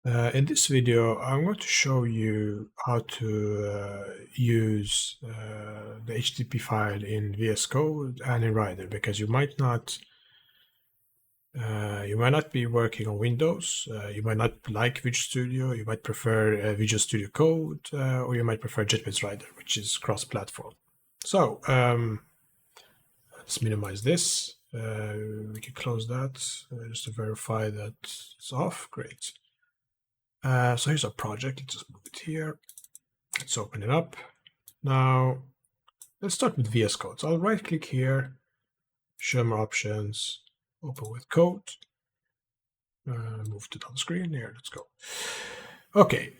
In this video, I'm going to show you how to use the HTTP file in VS Code and in Rider, because you might not be working on Windows. You might not like Visual Studio. You might prefer Visual Studio Code, or you might prefer JetBrains Rider, which is cross-platform. So let's minimize this. We can close that just to verify that it's off. Great. So here's our project. Let's just move it here. Let's open it up. Now, let's start with VS Code. So I'll right-click here, show more options, open with code, move to the screen. Here, let's go. Okay.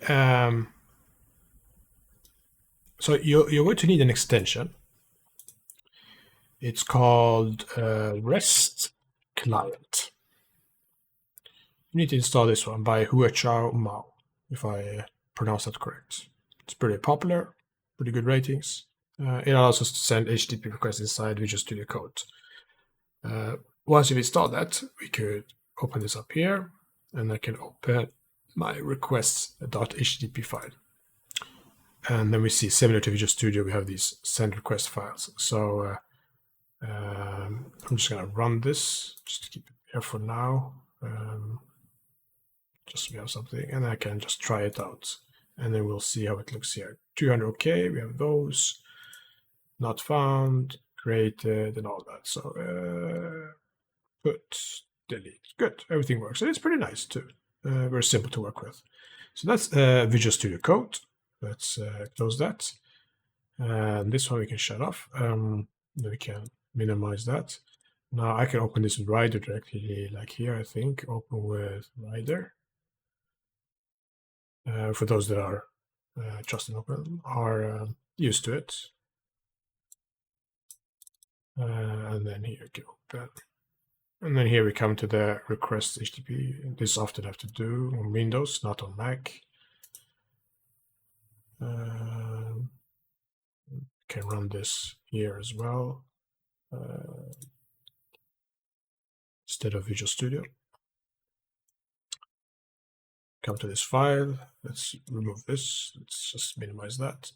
So you're going to need an extension. It's called REST Client. You need to install this one by Huachao Mao, if I pronounce that correct. It's pretty popular, pretty good ratings. It allows us to send HTTP requests inside Visual Studio Code. Once you've installed that, we could open this up here, and I can open my requests.http file. And then we see, similar to Visual Studio, we have these send request files. So I'm just going to run this, just to keep it here for now. Just so we have something, and I can just try it out, and then we'll see how it looks here. 200 OK, we have those, not found, created, and all that. So put, delete. Good, everything works. And it's pretty nice too. Very simple to work with. So that's Visual Studio Code. Let's close that. And this one we can shut off. Then we can minimize that. Now I can open this with Rider directly, like here, I think. Open with Rider. For those that are just and open, are used to it. And then here we go. Open. And then here we come to the request HTTP. This often have to do on Windows, not on Mac. Can run this here as well, instead of Visual Studio. Come to this file, let's remove this, let's just minimize that,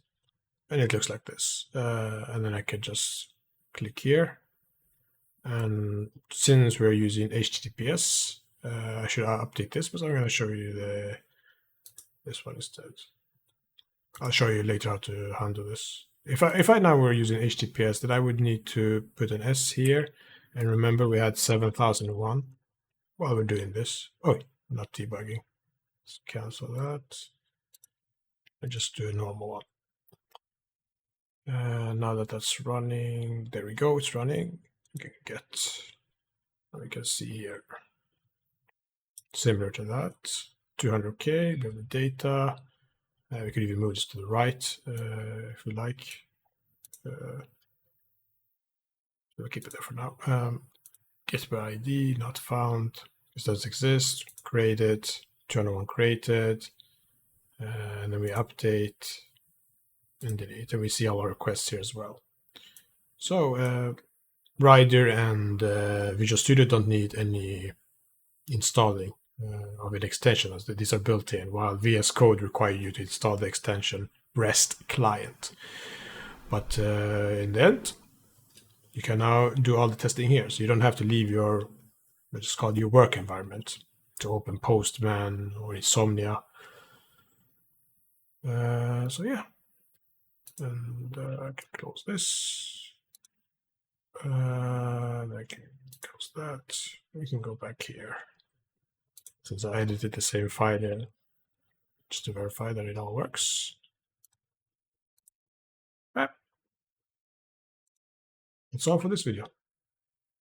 and it looks like this. And then I can just click here, and since we're using HTTPS, I should update this, but I'm going to show you this one instead. I'll show you later how to handle this. If I now were using HTTPS, then I would need to put an S here, and remember we had 7001 while we're doing this. Oh, not debugging. Let's cancel that and just do a normal one. Now that that's running, there we go, it's running. We can we can see here, similar to that, 200K, we have the data. We could even move this to the right if we like. We'll keep it there for now. Get by ID, not found. This does exist, created. 201 created, and then we update and delete, and we see all our requests here as well. So Rider and Visual Studio don't need any installing of an extension, as these are built in, while VS Code requires you to install the extension REST Client. But in the end, you can now do all the testing here, so you don't have to leave your, let's call it your work environment, to open Postman or Insomnia. So yeah, and I can close this. I can close that. We can go back here, since I edited the same file here, just to verify that it all works. That's all for this video.